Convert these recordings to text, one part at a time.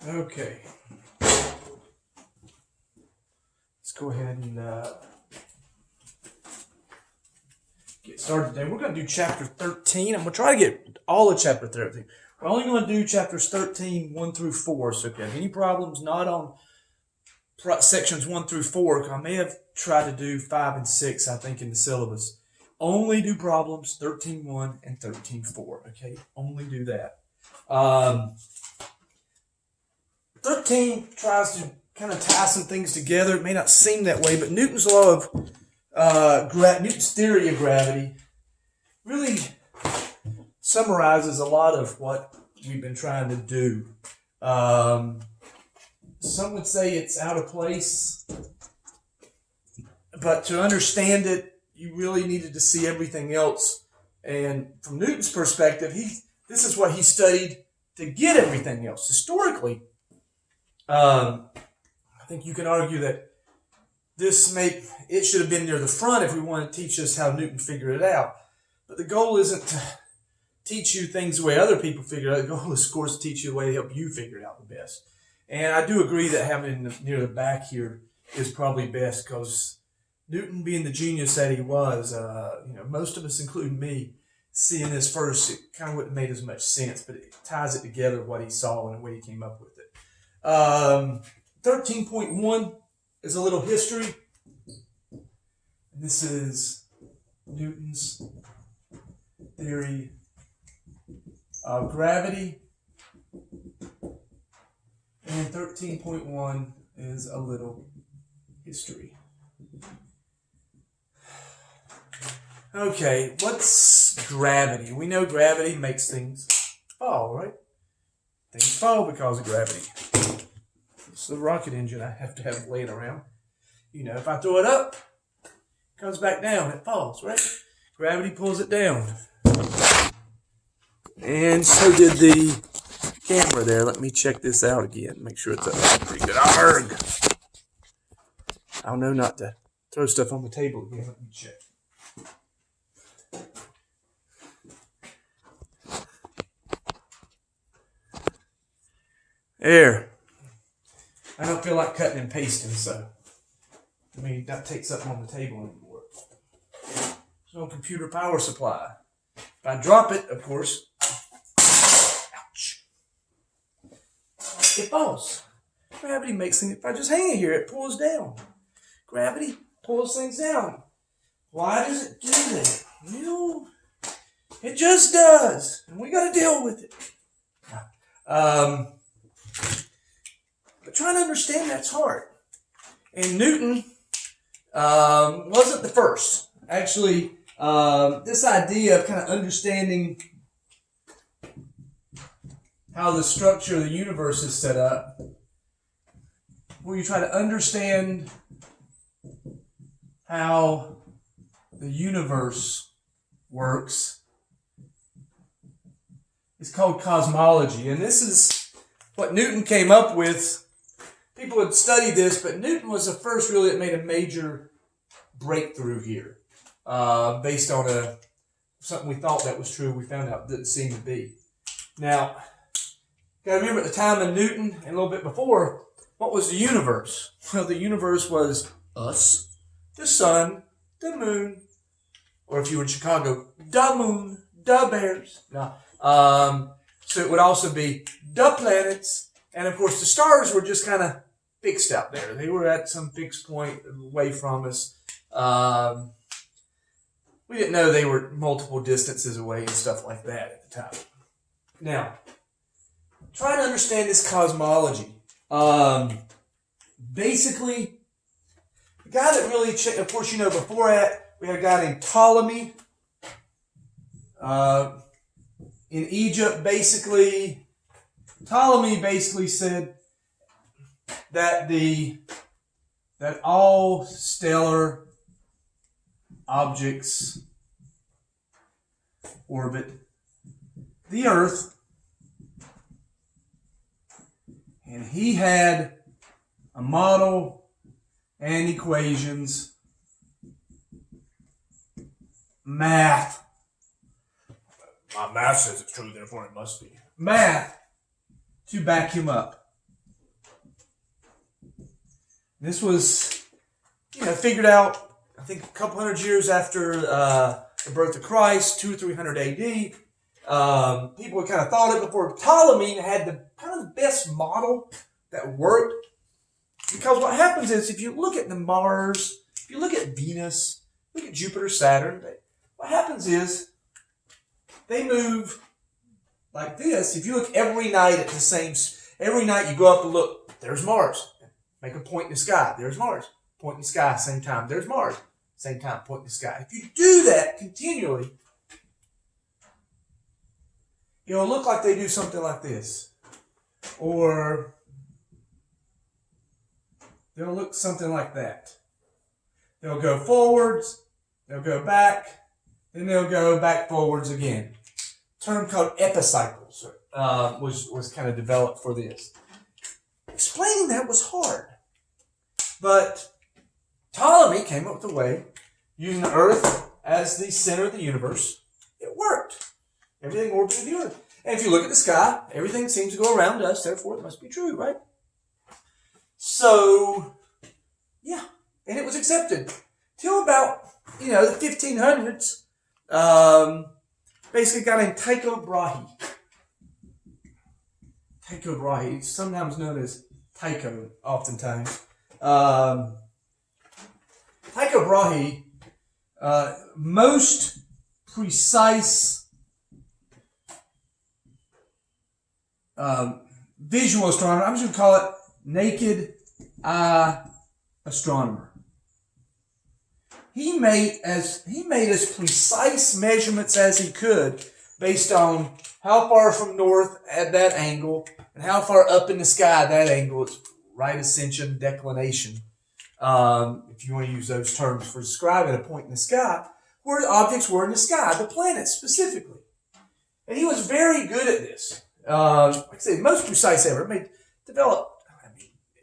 Okay, let's go ahead and get started today. We're going to do chapter 13. I'm going to try to get all of chapter 13. We're only going to do chapters 13, 1 through 4. So if you have any problems not on sections 1 through 4, I may have tried to do 5 and 6, I think, in the syllabus. Only do problems 13.1 and 13.4. Okay, only do that. 13 tries to kind of tie some things together. It may not seem that way, but Newton's law of Newton's theory of gravity really summarizes a lot of what we've been trying to do. Some would say it's out of place, but to understand it, you really needed to see everything else. And from Newton's perspective, this is what he studied to get everything else. Historically, I think you can argue that it should have been near the front if we want to teach us how Newton figured it out. But the goal isn't to teach you things the way other people figure it out. The goal is, of course, to teach you the way to help you figure it out the best. And I do agree that having it near the back here is probably best because Newton, being the genius that he was, most of us, including me, seeing this first, it kind of wouldn't have made as much sense, but it ties it together what he saw and the way he came up with it. 13.1 is a little history. This is Newton's theory of gravity. And 13.1 is a little history. Okay, what's gravity? We know gravity makes things fall, right? Things fall because of gravity. It's the rocket engine I have to have laying around. If I throw it up, it comes back down, it falls, right? Gravity pulls it down. And so did the camera there. Let me check this out again. Make sure it's up pretty good. Arg! I'll know not to throw stuff on the table again. Let me check. There. I don't feel like cutting and pasting, so that takes something on the table anymore. There's no computer power supply. If I drop it, of course, ouch, it falls. Gravity makes things, if I just hang it here, it pulls down. Gravity pulls things down. Why does it do that? It just does, and we got to deal with it. But trying to understand that's hard. And Newton wasn't the first. Actually, this idea of kind of understanding how the structure of the universe is set up, where you try to understand how the universe works, is called cosmology. And this is what Newton came up with. People had studied this, but Newton was the first really that made a major breakthrough here. Based on something we thought that was true, we found out didn't seem to be. Now, you got to remember at the time of Newton and a little bit before, what was the universe? Well, the universe was us, the sun, the moon, or if you were in Chicago, the moon, the bears. No. So it would also be the planets, and of course the stars were just kind of fixed out there. They were at some fixed point away from us. We didn't know they were multiple distances away and stuff like that at the time. Now, try to understand this cosmology. Basically, the guy that really, of course, before that, we had a guy named Ptolemy. In Egypt, Ptolemy basically said that all stellar objects orbit the Earth, and he had a model and equations, math. My math says it's true, therefore it must be. Math to back him up. This was, figured out, I think, a couple hundred years after the birth of Christ, 200 or 300 AD. People had kind of thought it before. Ptolemy had the kind of best model that worked. Because what happens is, if you look at the Mars, if you look at Venus, look at Jupiter, Saturn, what happens is they move like this. If you look every night at every night you go up and look, there's Mars. Make a point in the sky, there's Mars. Point in the sky, same time, there's Mars. Same time, point in the sky. If you do that continually, it'll look like they do something like this. Or they'll look something like that. They'll go forwards, they'll go back, then they'll go back forwards again. A term called epicycles was kind of developed for this. Explaining that was hard. But Ptolemy came up with a way, using the Earth as the center of the universe. It worked. Everything orbited the Earth. And if you look at the sky, everything seems to go around us, therefore it must be true, right? So, yeah. And it was accepted. Till about, the 1500s, basically a guy named Tycho Brahe. Tycho Brahe, sometimes known as Tycho, oftentimes. Tycho Brahe, most precise visual astronomer. I'm just going to call it naked eye astronomer. He made as precise measurements as he could based on how far from north at that angle and how far up in the sky at that angle. It's right ascension, declination. If you want to use those terms for describing a point in the sky, where the objects were in the sky, the planets specifically. And he was very good at this. Like I say, most precise ever. If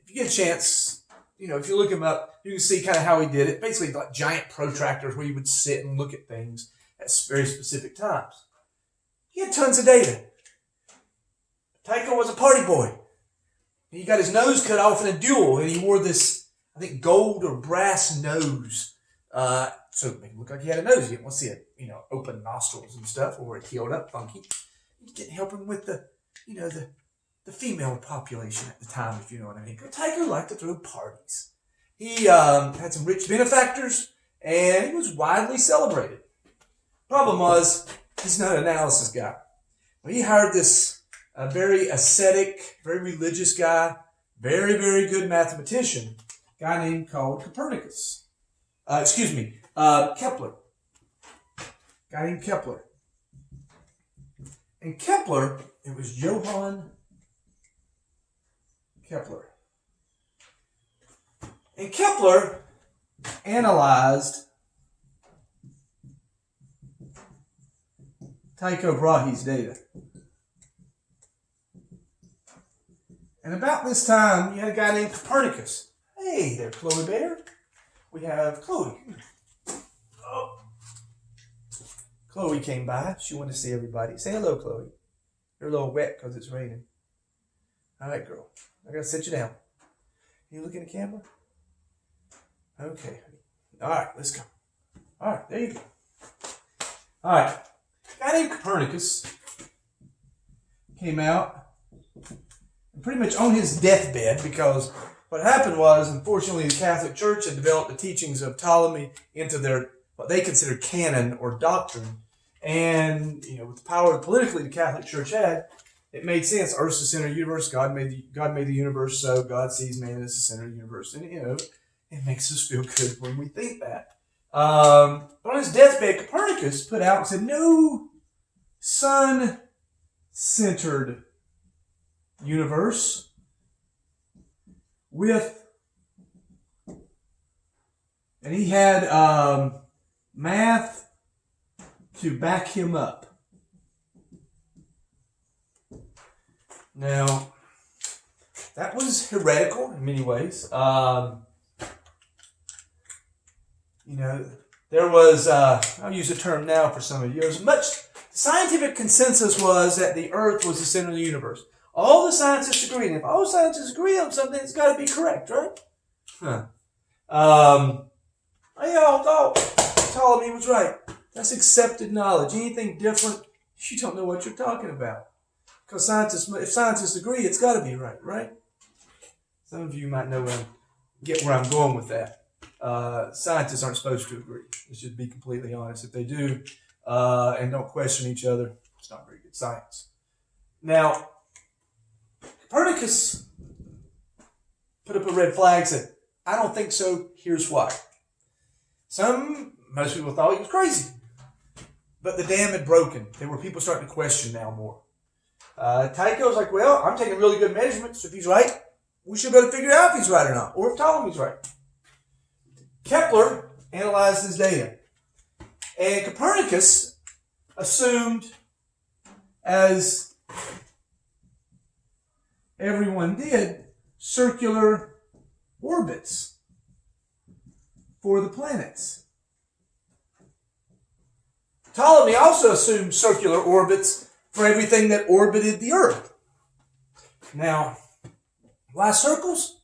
you get a chance, if you look him up, you can see kind of how he did it. Basically, like giant protractors where you would sit and look at things at very specific times. He had tons of data. Tycho was a party boy. He got his nose cut off in a duel, and he wore this, I think, gold or brass nose. So it made him look like he had a nose. You didn't want to see it, open nostrils and stuff, or it healed up funky. You didn't help him with the female population at the time, if you know what I mean. But Tycho liked to throw parties. He had some rich benefactors, and he was widely celebrated. Problem was, he's not an analysis guy. Well, he hired this very ascetic, very religious guy, very, very good mathematician, a guy named called Copernicus. Kepler. A guy named Kepler. And Kepler, it was Johann Kepler. And Kepler analyzed Tycho Brahe's data. And about this time, you had a guy named Copernicus. Hey there, Chloe Bear. We have Chloe. Oh. Chloe came by. She wanted to see everybody. Say hello, Chloe. You're a little wet because it's raining. All right, girl. I got to sit you down. You look in the camera? Okay. All right, let's go. All right, there you go. All right. A guy named Copernicus came out and pretty much on his deathbed, because what happened was, unfortunately, the Catholic Church had developed the teachings of Ptolemy into their, what they considered canon or doctrine. And, with the power politically the Catholic Church had, it made sense. Earth's the center of the universe. God made the universe, so God sees man as the center of the universe. And, it makes us feel good when we think that. But on his deathbed, Copernicus put out and said, no sun-centered universe with, and he had math to back him up. Now, that was heretical in many ways. There was, I'll use the term now for some of you, scientific consensus was that the Earth was the center of the universe. All the scientists agreed. And if all scientists agree on something, it's got to be correct, right? Huh. I all thought Ptolemy was right. That's accepted knowledge. Anything different, you don't know what you're talking about. Because if scientists agree, it's got to be right, right? Some of you might know get where I'm going with that. Scientists aren't supposed to agree. Let's just be completely honest. If they do and don't question each other, it's not very good science. Now, Copernicus put up a red flag, said, I don't think so, here's why. Most people thought he was crazy. But the dam had broken. There were people starting to question now more. Tycho's like, well, I'm taking really good measurements. If he's right, we should be able to figure out if he's right or not, or if Ptolemy's right. Kepler analyzed his data. And Copernicus assumed, as everyone did, circular orbits for the planets. Ptolemy also assumed circular orbits for everything that orbited the Earth. Now, why circles?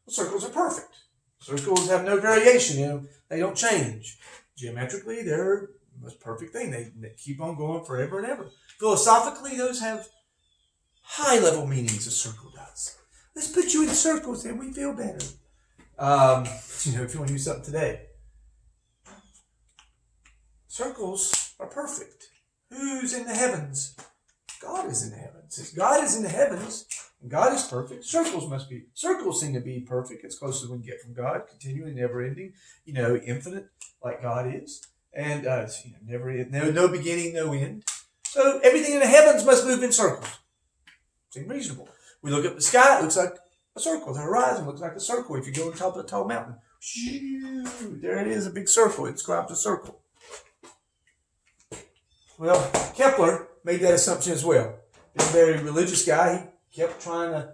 Well, circles are perfect. Circles have no variation. They don't change. Geometrically, they're the most perfect thing. They keep on going forever and ever. Philosophically, those have high-level meanings, a circle does. Let's put you in circles and we feel better. If you want to use something today. Circles are perfect. Who's in the heavens? God is in the heavens. If God is in the heavens, and God is perfect, circles seem to be perfect, as close as we can get from God, continuing, never ending, infinite, like God is. And no beginning, no end. So everything in the heavens must move in circles. Seems reasonable. We look up the sky, it looks like a circle. The horizon looks like a circle. If you go on top of a tall mountain, there it is, a big circle. It describes a circle. Well, Kepler made that assumption as well. Being a very religious guy, he kept trying to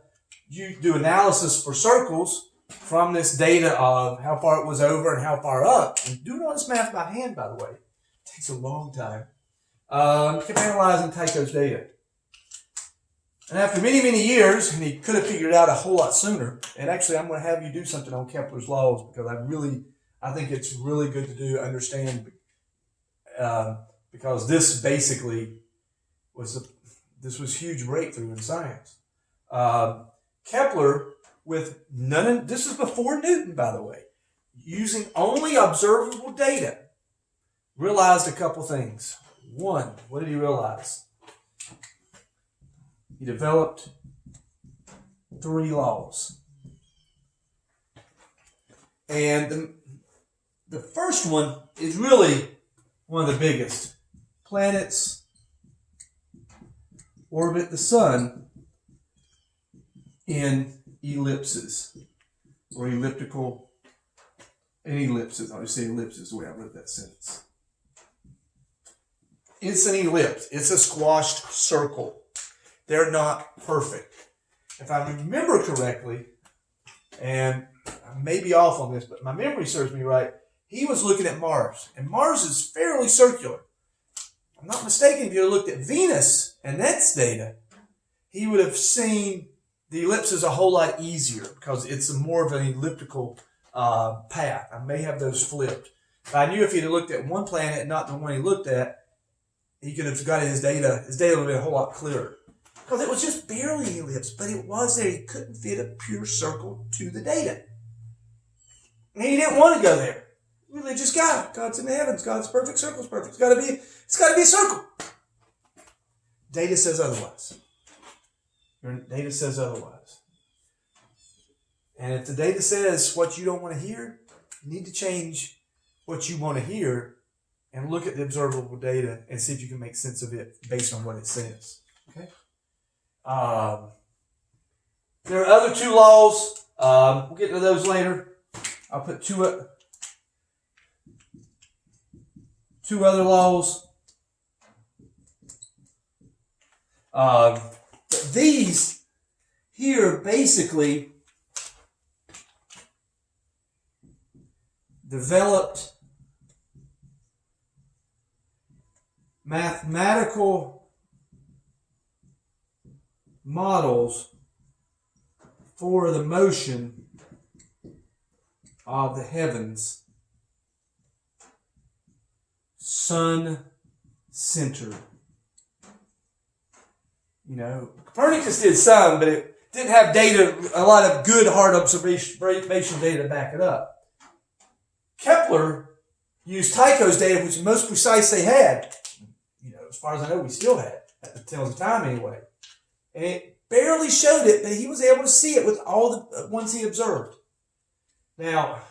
do analysis for circles from this data of how far it was over and how far up. And doing all this math by hand, by the way, takes a long time. Kept analyzing Tycho's data. And after many, many years, and he could have figured it out a whole lot sooner, and actually I'm going to have you do something on Kepler's laws because I think it's really good to understand because this basically was huge breakthrough in science. Kepler, this is before Newton, by the way, using only observable data, realized a couple things. One, what did he realize? He developed 3 laws. And the first one is really one of the biggest. Planets orbit the sun in ellipses, or elliptical, and ellipses. I'll just say ellipses the way I wrote that sentence. It's an ellipse. It's a squashed circle. They're not perfect. If I remember correctly, and I may be off on this, but my memory serves me right, he was looking at Mars, and Mars is fairly circular. I'm not mistaken, if you looked at Venus and that's data, he would have seen the ellipses a whole lot easier because it's more of an elliptical path. I may have those flipped. But I knew if he'd have looked at one planet and not the one he looked at, he could have got his data would have been a whole lot clearer. Because it was just barely an ellipse, but it was there. He couldn't fit a pure circle to the data. And he didn't want to go there. Religious guy. God's in the heavens. God's perfect. Circle's perfect. It's got to be a circle. Data says otherwise. Your data says otherwise. And if the data says what you don't want to hear, you need to change what you want to hear and look at the observable data and see if you can make sense of it based on what it says. Okay? There are other 2 laws. We'll get to those later. I'll put two other laws. But these here basically developed mathematical models for the motion of the heavens sun-centered. You know, Copernicus did some, but it didn't have data, a lot of good hard observation data to back it up. Kepler used Tycho's data, which is the most precise they had. You know, as far as I know, we still had at the time anyway. And it barely showed it, but he was able to see it with all the ones he observed. Now,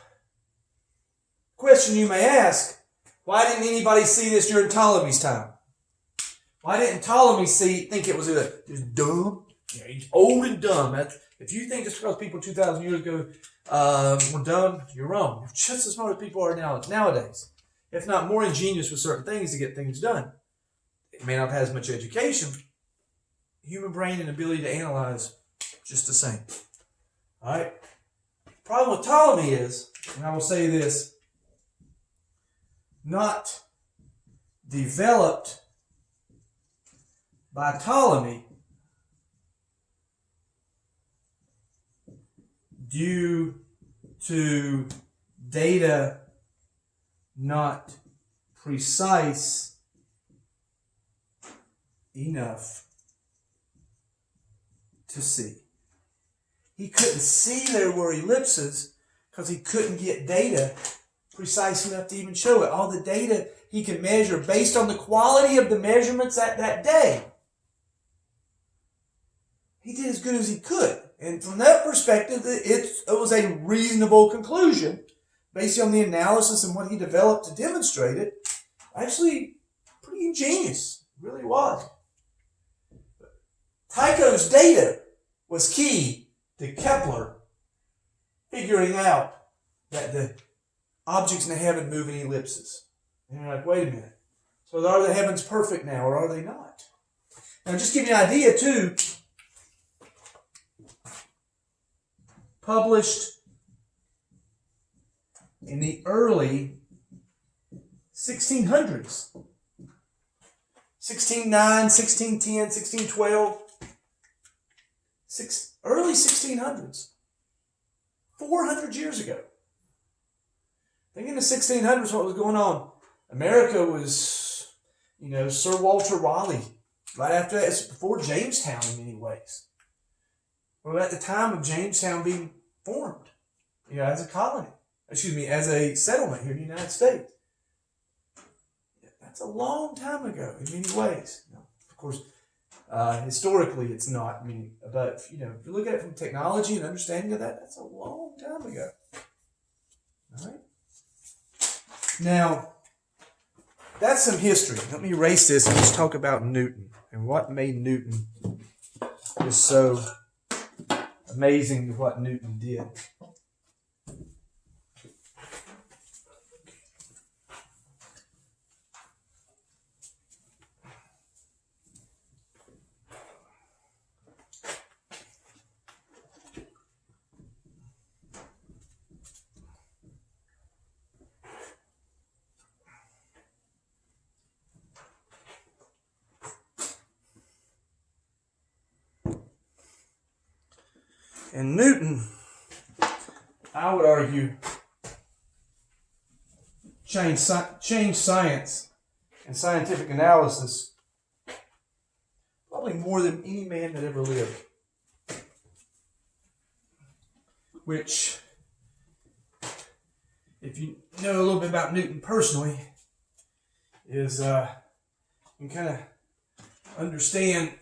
question you may ask, why didn't anybody see this during Ptolemy's time? Why didn't Ptolemy think it was just dumb? Yeah, he's old and dumb. If you think just because people 2,000 years ago were dumb, you're wrong. You're just as smart as people are nowadays. If not more ingenious with certain things to get things done. It may not have as much education. Human brain and ability to analyze, just the same. All right? The problem with Ptolemy is, and I will say this, not developed by Ptolemy due to data not precise enough to see. He couldn't see there were ellipses because he couldn't get data precise enough to even show it. All the data he could measure based on the quality of the measurements at that day. He did as good as he could. And from that perspective, it was a reasonable conclusion based on the analysis and what he developed to demonstrate it. Actually, pretty ingenious. It really was. Tycho's data was key to Kepler figuring out that the objects in the heaven move in ellipses. And you're like, wait a minute. So are the heavens perfect now, or are they not? Now, just give you an idea, too. Published in the early 1600s. 1609, 1610, 1612. Early 1600s. 400 years ago. Think in the 1600s what was going on. America was, Sir Walter Raleigh. Right after that, it's before Jamestown in many ways. Well, at the time of Jamestown being formed, as a colony, as a settlement here in the United States. That's a long time ago in many ways. Of course, historically it's not. But if you look at it from technology and understanding of that, that's a long time ago. All right. Now, that's some history. Let me erase this and just talk about Newton and what made Newton just so amazing what Newton did. And Newton, I would argue, changed science and scientific analysis probably more than any man that ever lived. Which, if you know a little bit about Newton personally, is you can kind of understand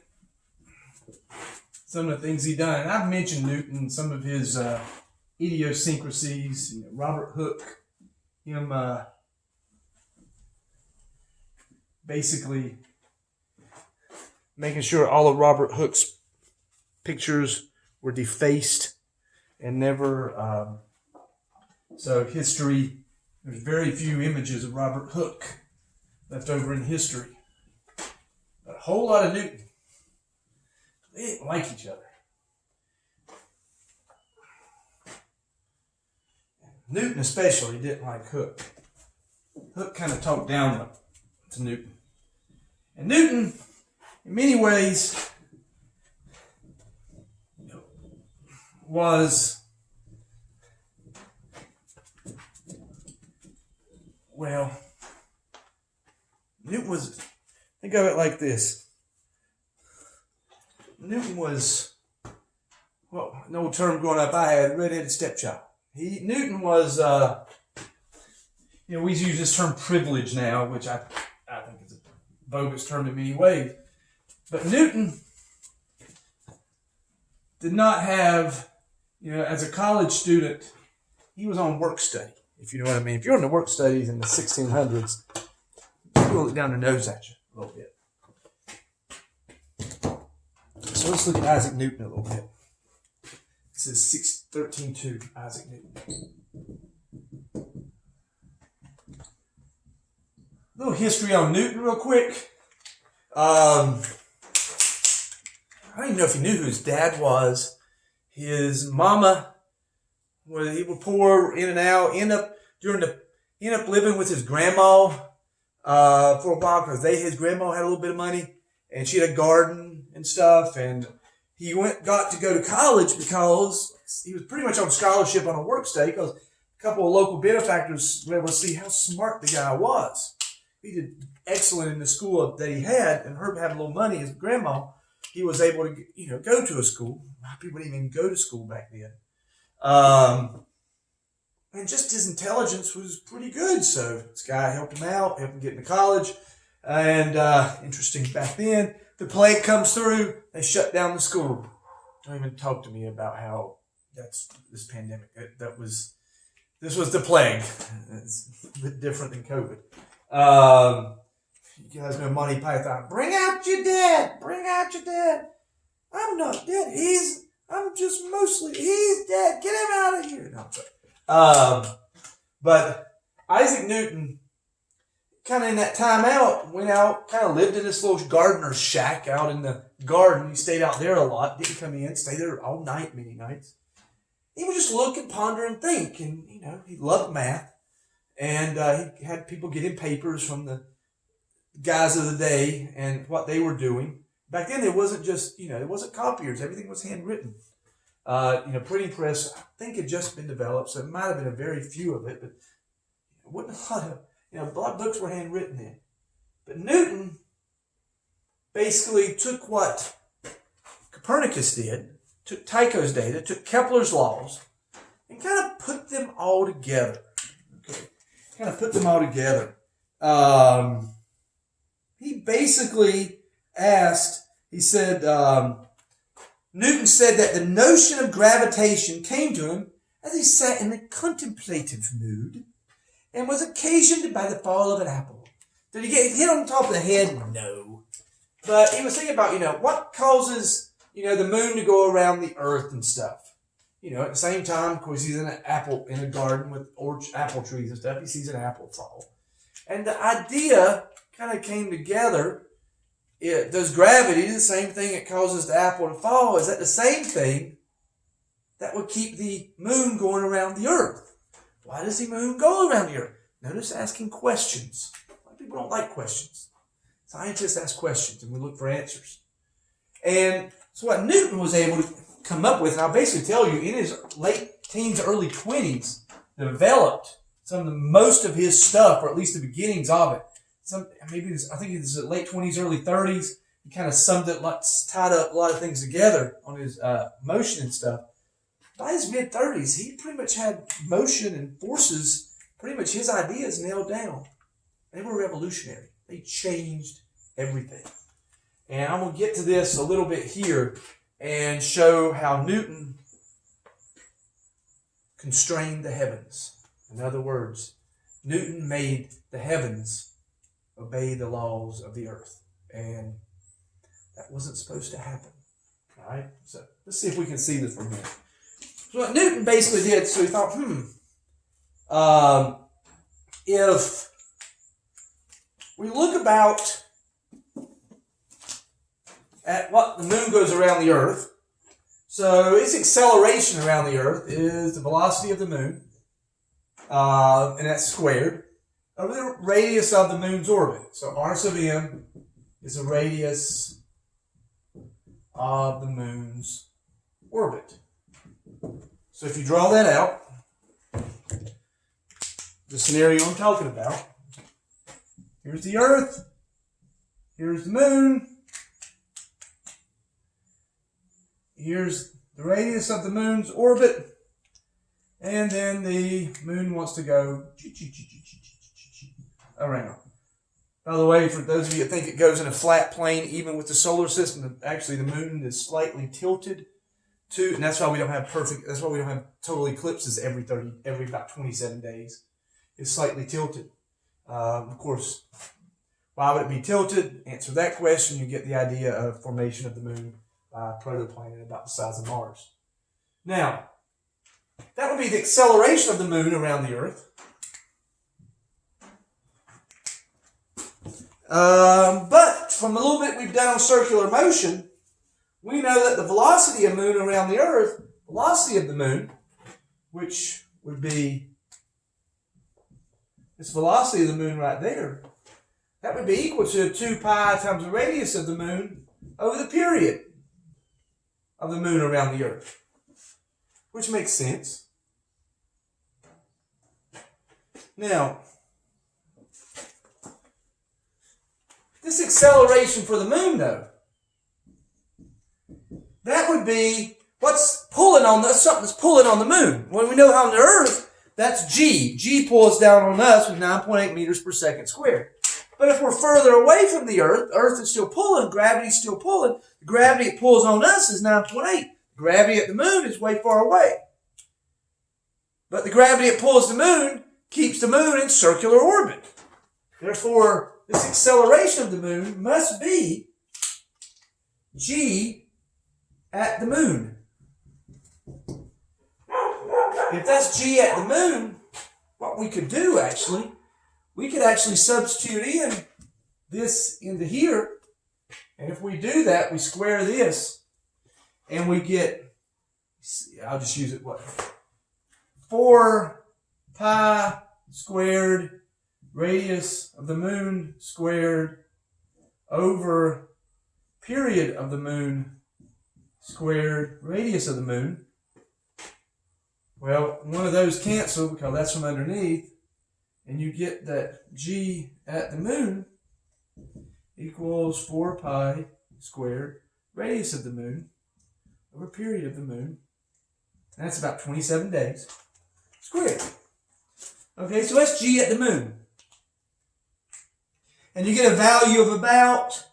some of the things he done. And I've mentioned Newton, some of his idiosyncrasies, Robert Hooke, him basically making sure all of Robert Hooke's pictures were defaced and never, so history, there's very few images of Robert Hooke left over in history. But a whole lot of Newton. They didn't like each other. Newton especially didn't like Hooke. Hooke kind of talked down to Newton. And Newton, in many ways, was think of it like this. Newton was, well, an old term growing up I had, redheaded stepchild. Newton was, we use this term privilege now, which I think is a bogus term in many ways. But Newton did not have, as a college student, he was on work study, if you know what I mean. If you're on the work studies in the 1600s, people will look down their nose at you a little bit. So let's look at Isaac Newton a little bit. This is 13:2, Isaac Newton. A little history on Newton real quick. I don't even know if he knew who his dad was. His mama, he was poor, in and out, end up living with his grandma for a while because his grandma had a little bit of money and she had a garden and stuff, and he got to go to college because he was pretty much on scholarship on a work study because a couple of local benefactors were able to see how smart the guy was. He did excellent in the school that he had, and Herb had a little money. His grandma, he was able to, go to a school. A lot of people didn't even go to school back then. And just his intelligence was pretty good. So this guy helped him out, helped him get into college. And interesting, back then, the plague comes through, they shut down the school. Don't even talk to me about how that's this pandemic. This was the plague. It's a bit different than COVID. You guys know Monty Python. Bring out your dad. Bring out your dad. I'm not dead. He's dead. Get him out of here. No, I'm sorry. But Isaac Newton, kind of in that time out, went out, kind of lived in this little gardener's shack out in the garden. He stayed out there a lot. Didn't come in. Stayed there all night, many nights. He would just look and ponder and think. And, he loved math. And he had people get him papers from the guys of the day and what they were doing. Back then, there wasn't just, there wasn't copiers. Everything was handwritten. Printing press, I think, had just been developed, so it might have been a very few of it, but it wasn't a lot of books were handwritten then. But Newton basically took what Copernicus did, took Tycho's data, took Kepler's laws, and kind of put them all together. He basically Newton said that the notion of gravitation came to him as he sat in a contemplative mood and was occasioned by the fall of an apple. Did he get hit on the top of the head? No. But he was thinking about, what causes, the moon to go around the earth and stuff. At the same time, of course, he's in a garden with apple trees and stuff. He sees an apple fall. And the idea kind of came together. Does gravity, the same thing that causes the apple to fall, is that the same thing that would keep the moon going around the earth? Why does the moon go around the earth? Notice asking questions. A lot of people don't like questions. Scientists ask questions and we look for answers. And so what Newton was able to come up with, and I'll basically tell you, in his late teens, early 20s, developed most of his stuff, or at least the beginnings of it. I think it was the late 20s, early 30s. He kind of summed it, tied up a lot of things together on his motion and stuff. By his mid-30s, he pretty much had motion and forces, pretty much his ideas nailed down. They were revolutionary. They changed everything. And I'm going to get to this a little bit here and show how Newton constrained the heavens. In other words, Newton made the heavens obey the laws of the earth. And that wasn't supposed to happen. All right? So let's see if we can see this from here. So what Newton basically did, so he thought, if we look about at what the moon goes around the earth, so its acceleration around the earth is the velocity of the moon, and that's squared, over the radius of the moon's orbit. So r sub m is the radius of the moon's orbit. So if you draw that out, the scenario I'm talking about, here's the earth, Here's the moon. Here's the radius of the moon's orbit. And then the moon wants to go around. By the way, for those of you that think it goes in a flat plane, even with the solar system, actually the moon is slightly tilted to, and that's why we don't have total eclipses every about 27 days. It's slightly tilted. Of course, why would it be tilted? Answer that question, you get the idea of formation of the moon by a protoplanet about the size of Mars. Now, that would be the acceleration of the moon around the Earth. But from a little bit we've done on circular motion, we know that the velocity of the moon around the Earth, velocity of the moon, which would be this velocity of the moon right there, that would be equal to 2 pi times the radius of the moon over the period of the moon around the Earth, which makes sense. Now, this acceleration for the moon, though, that would be what's pulling on something that's pulling on the moon. When we know how on the Earth, that's G. G pulls down on us with 9.8 meters per second squared. But if we're further away from the Earth is still pulling, gravity's still pulling. The gravity it pulls on us is 9.8. Gravity at the moon is way far away. But the gravity it pulls the moon keeps the moon in circular orbit. Therefore, this acceleration of the moon must be G at the moon. If that's G at the moon, what we could do we could actually substitute in this into here. And if we do that, we square this and we get, I'll just use it, 4 pi squared radius of the moon squared over period of the moon squared radius of the moon. Well, one of those cancel because that's from underneath. And you get that G at the moon equals 4 pi squared radius of the moon over period of the moon. And that's about 27 days squared. Okay, so that's G at the moon. And you get a value of about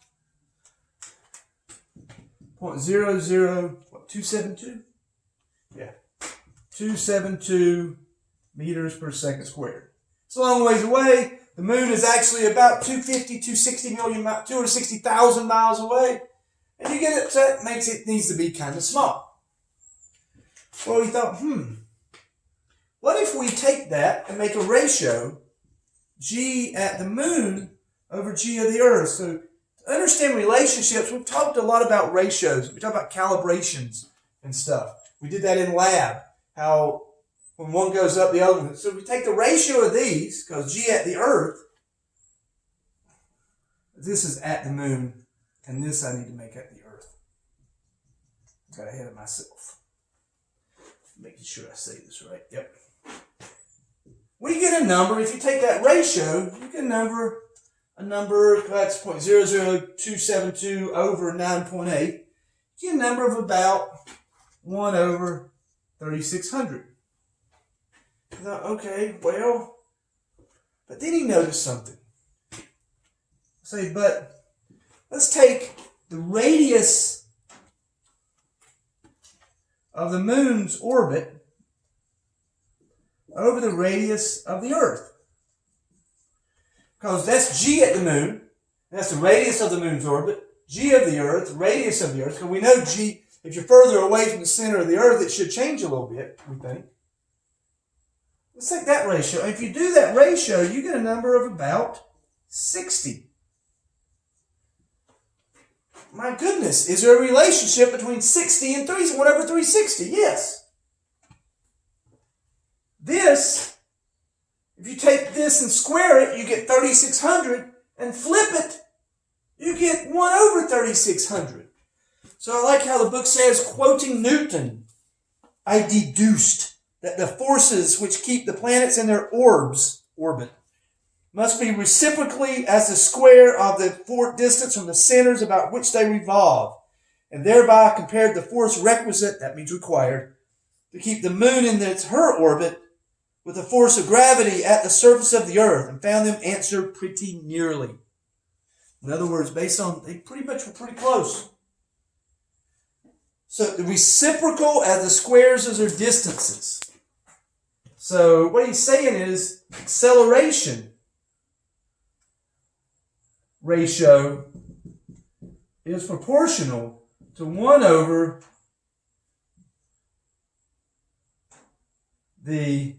0.00272? Yeah. 272 meters per second squared. It's a long ways away. The moon is actually about 260,000 miles away. And you get it, so that makes it needs to be kind of small. Well, we thought, what if we take that and make a ratio, G at the moon over G of the Earth? So to understand relationships, we've talked a lot about ratios. We talked about calibrations and stuff. We did that in lab, how when one goes up, the other one. So if we take the ratio of these, because G at the Earth, this is at the moon, and this I need to make at the Earth. I got ahead of myself. Making sure I say this right. Yep. We get a number. If you take that ratio, you get a number that's 0.00272 over 9.8. You get a number of about 1 over 3,600. I thought, okay, well, but then he noticed something. But let's take the radius of the moon's orbit over the radius of the Earth. Because that's G at the moon. That's the radius of the moon's orbit. G of the Earth, radius of the Earth. Because we know G, if you're further away from the center of the Earth, it should change a little bit, we think. Let's take that ratio. If you do that ratio, you get a number of about 60. My goodness, is there a relationship between 60 and 1 over 360? Yes. This, if you take this and square it, you get 3,600, and flip it, you get 1 over 3,600. So I like how the book says, quoting Newton, I deduced that the forces which keep the planets in their orbit must be reciprocally as the square of the distance from the centers about which they revolve, and thereby compared the force requisite, that means required, to keep the moon in her orbit with the force of gravity at the surface of the earth, and found them answer pretty nearly. In other words, based on, they pretty much were pretty close. So the reciprocal as the squares as their distances. So what he's saying is acceleration ratio is proportional to 1 over the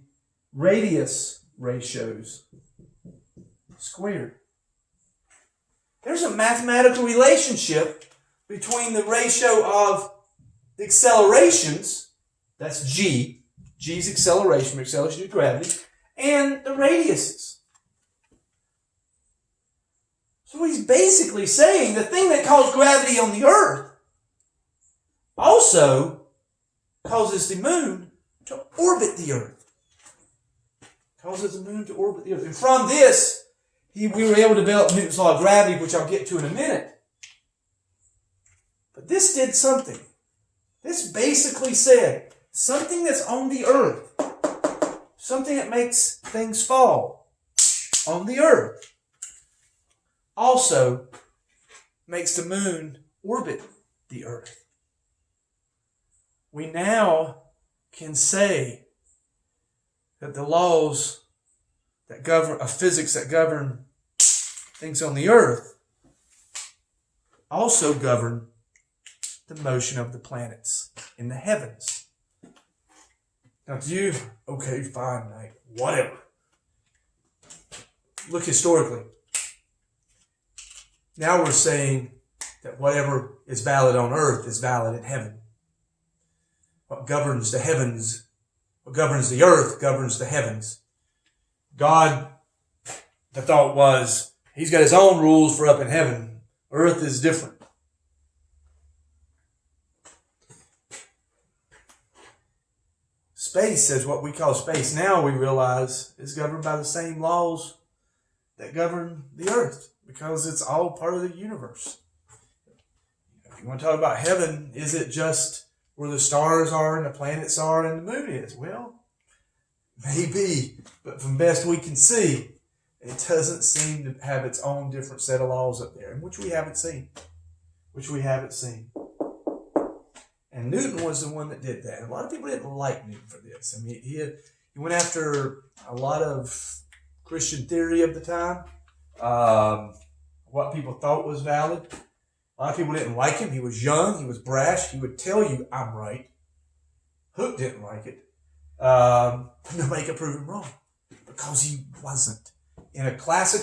radius ratios squared. There's a mathematical relationship between the ratio of the accelerations, that's g, g's acceleration due to gravity, and the radiuses. So he's basically saying the thing that caused gravity on the earth also causes the moon to orbit the earth. Causes the moon to orbit the earth. And from this, we were able to develop Newton's law of gravity, which I'll get to in a minute. But this did something. This basically said something that's on the earth, something that makes things fall on the earth, also makes the moon orbit the earth. We now can say that the laws that govern of physics that govern things on the earth also govern the motion of the planets in the heavens. Now, okay, fine, like, whatever. Look historically. Now we're saying that whatever is valid on earth is valid in heaven. What governs the heavens, what governs the earth governs the heavens. God, the thought was, he's got his own rules for up in heaven. Earth is different. Space is what we call space. Now we realize is governed by the same laws that govern the earth because it's all part of the universe. If you want to talk about heaven, is it just where the stars are and the planets are and the moon is? Well, maybe, but from best we can see, it doesn't seem to have its own different set of laws up there, which we haven't seen. And Newton was the one that did that. A lot of people didn't like Newton for this. I mean, he went after a lot of Christian theory of the time, what people thought was valid. A lot of people didn't like him. He was young. He was brash. He would tell you, I'm right. Hooke didn't like it. Nobody could prove him wrong because he wasn't. In a classic